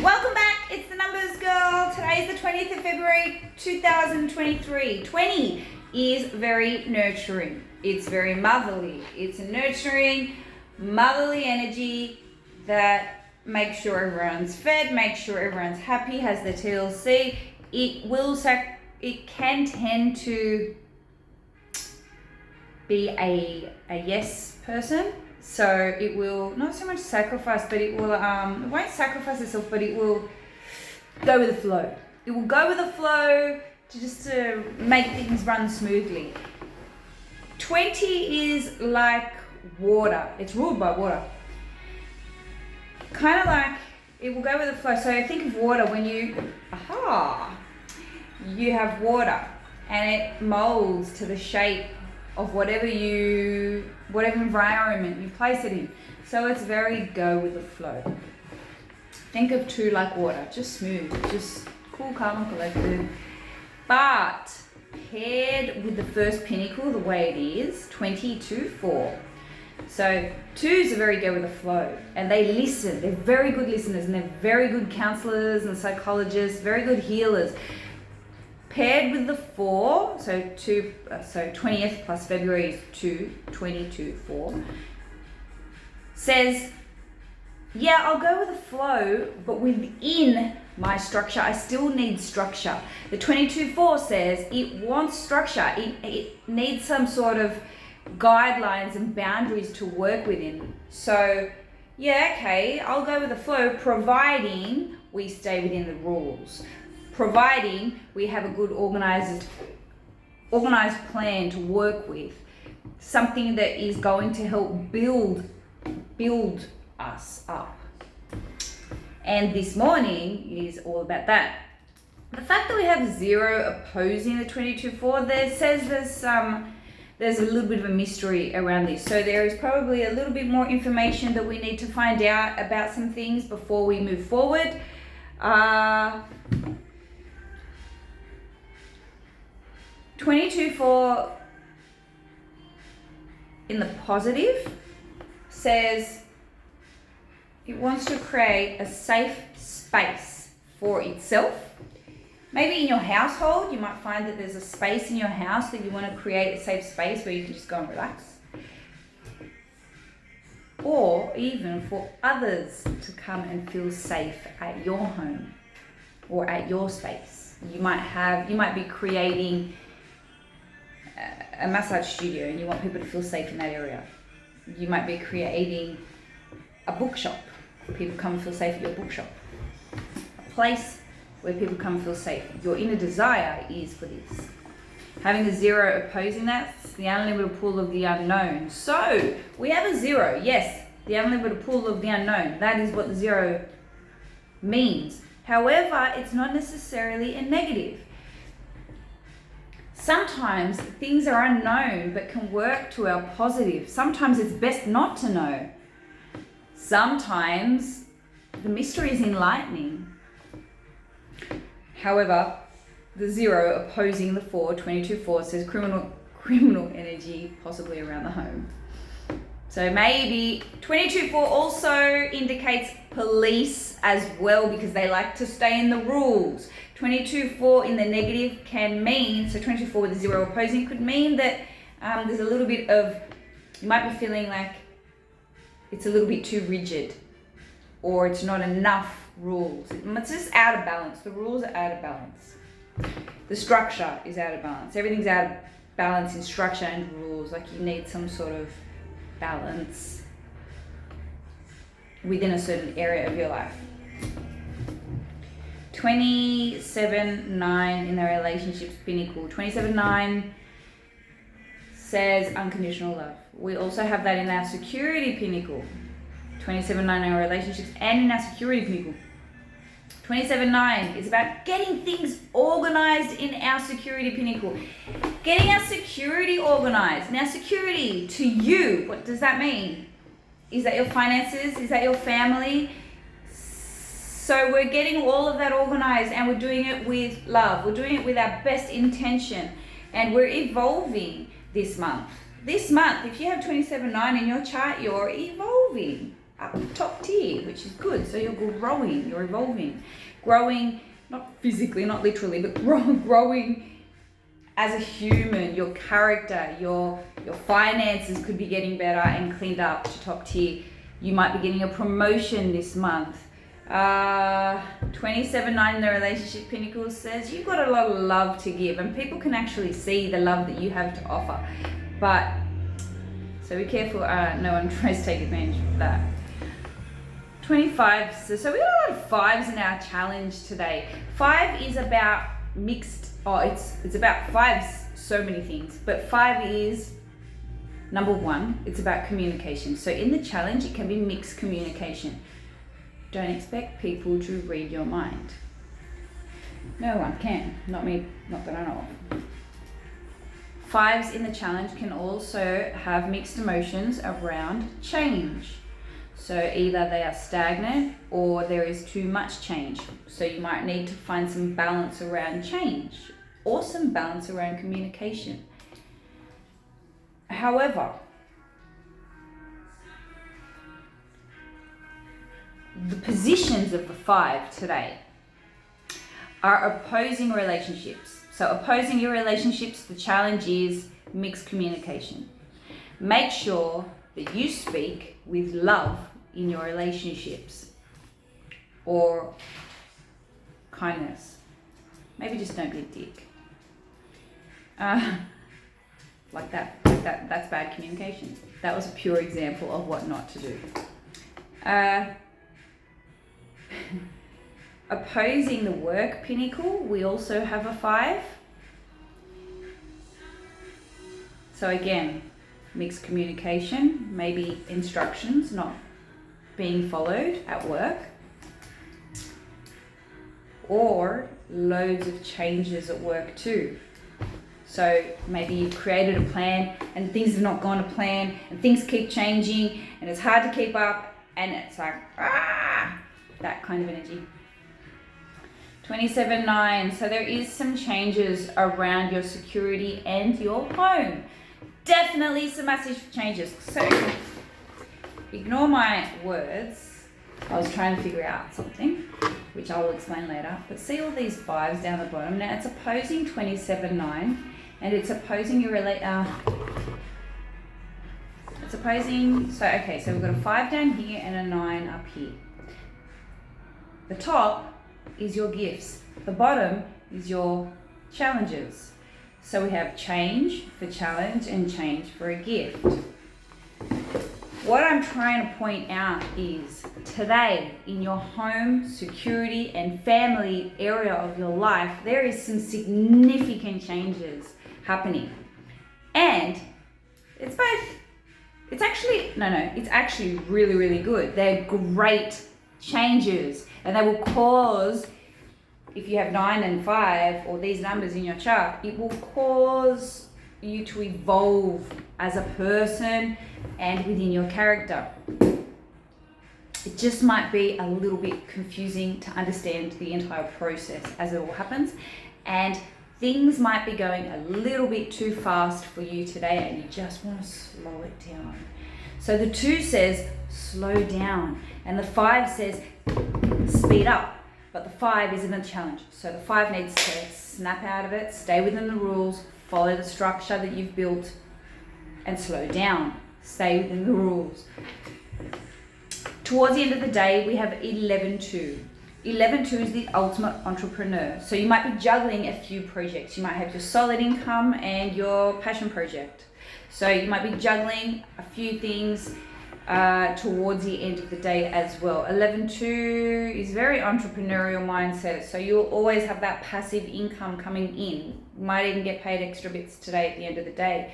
Welcome back, it's the Numbers Girl. Today is the 20th of February 2023. 20 is very nurturing. It's very motherly. It's a nurturing, motherly energy that makes sure everyone's fed, makes sure everyone's happy, has the TLC. It can tend to be a yes person. So it will not so much sacrifice, but it will, it won't sacrifice itself, but it will go with the flow. It will go with the flow to make things run smoothly. 20 is like water. It's ruled by water. Kind of like, it will go with the flow. So think of water when you have water and it molds to the shape of whatever environment you place it in. So it's very go with the flow. Think of 2 like water, just smooth, just cool, calm and collected. But paired with the first pinnacle, the way it is, 22-4. So 2s are very go with the flow and they listen. They're very good listeners and they're very good counselors and psychologists, very good healers. Paired with the 4, so 20th plus February is 2, 22-4, says, yeah, I'll go with the flow, but within my structure, I still need structure. The 22-4 says it wants structure. It needs some sort of guidelines and boundaries to work within. So, yeah, okay, I'll go with the flow, providing we stay within the rules. Providing we have a good organized plan to work with, something that is going to help build us up. And this morning is all about that. The fact that we have 0 opposing the 22-4 there says there's a little bit of a mystery around this. So there is probably a little bit more information that we need to find out about some things before we move forward. 22-4 in the positive says it wants to create a safe space for itself. Maybe in your household, you might find that there's a space in your house that you want to create a safe space where you can just go and relax. Or even for others to come and feel safe at your home or at your space. You might be creating a massage studio and you want people to feel safe in that area. You might be creating a bookshop. People come and feel safe at your bookshop. A place where people come and feel safe. Your inner desire is for this. Having a 0 opposing that's the unlimited pool of the unknown. So we have a 0, yes, the unlimited pool of the unknown. That is what the 0 means. However, it's not necessarily a negative. Sometimes things are unknown but can work to our positive. Sometimes it's best not to know. Sometimes the mystery is enlightening. However, the 0 opposing the 4, 22-4 says criminal energy possibly around the home. So maybe 22-4 also indicates police as well because they like to stay in the rules. 22-4 in the negative can mean, so 24 with the 0 opposing could mean that there's a little bit of, you might be feeling like it's a little bit too rigid or it's not enough rules. It's just out of balance. The rules are out of balance. The structure is out of balance. Everything's out of balance in structure and rules. Like you need some sort of balance within a certain area of your life. 27-9 in the relationships pinnacle. 27-9 says unconditional love. We also have that in our security pinnacle. 27-9 in our relationships and in our security pinnacle. 27-9 is about getting things organized in our security pinnacle. Getting our security organized. Now, security to you, what does that mean? Is that your finances? Is that your family? So we're getting all of that organized and we're doing it with love. We're doing it with our best intention and we're evolving this month. This month, if you have 27-9 in your chart, you're evolving. up top tier, which is good. So you're growing, you're evolving. Growing, not physically, not literally, but growing as a human. Your character, your finances could be getting better and cleaned up to top tier. You might be getting a promotion this month. 27-9 in the relationship pinnacle says you've got a lot of love to give, and people can actually see the love that you have to offer. But so be careful, no one tries to take advantage of that. 25, so we got a lot of 5s in our challenge today. 5 is about mixed, it's about 5's so many things, but 5 is number 1, it's about communication. So in the challenge, it can be mixed communication. Don't expect people to read your mind. No one can, not me, not that I know of. 5s in the challenge can also have mixed emotions around change. So either they are stagnant or there is too much change. So you might need to find some balance around change or some balance around communication. However, the positions of the 5 today are opposing relationships. So opposing your relationships, the challenge is mixed communication. Make sure that you speak with love in your relationships, or kindness. Maybe just don't be a dick. Like that's bad communication. That was a pure example of what not to do. Opposing the work pinnacle, we also have a 5. So again, mixed communication, maybe instructions not being followed at work, or loads of changes at work too. So maybe you've created a plan and things have not gone to plan and things keep changing and it's hard to keep up and it's like, that kind of energy. 27-9, so there is some changes around your security and your home. Definitely some massive changes. So ignore my words. I was trying to figure out something, which I will explain later. But see all these 5s down the bottom. Now it's opposing 27-9, and it's opposing your it's opposing. So okay, so we've got a 5 down here and a 9 up here. The top is your gifts. The bottom is your challenges. So we have change for challenge and change for a gift. What I'm trying to point out is today in your home, security and family area of your life, there is some significant changes happening. And it's actually really, really good. They're great changes, and they will cause, if you have 9 and 5 or these numbers in your chart, it will cause you to evolve as a person and within your character. It just might be a little bit confusing to understand the entire process as it all happens, and things might be going a little bit too fast for you today and you just want to slow it down. So the 2 says slow down and the 5 says speed up, but the 5 isn't a challenge. So the 5 needs to snap out of it, stay within the rules, follow the structure that you've built and slow down, stay within the rules. Towards the end of the day, we have 11-2. 11-2 is the ultimate entrepreneur. So you might be juggling a few projects. You might have your solid income and your passion project. So you might be juggling a few things towards the end of the day as well. 11-2 is very entrepreneurial mindset. So you'll always have that passive income coming in. You might even get paid extra bits today at the end of the day.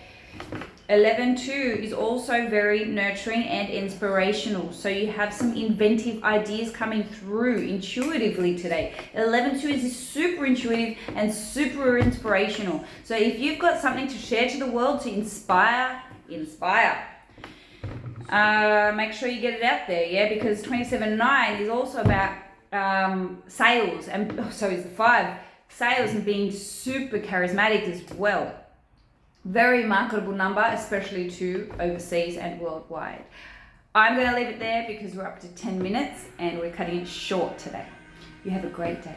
11-2 is also very nurturing and inspirational. So you have some inventive ideas coming through intuitively today. 11-2 is super intuitive and super inspirational. So if you've got something to share to the world to inspire. Make sure you get it out there, yeah, because 27-9 is also about sales, and so is the 5. Sales and being super charismatic as well. Very marketable number, especially to overseas and worldwide. I'm going to leave it there because we're up to 10 minutes and we're cutting it short today. You have a great day.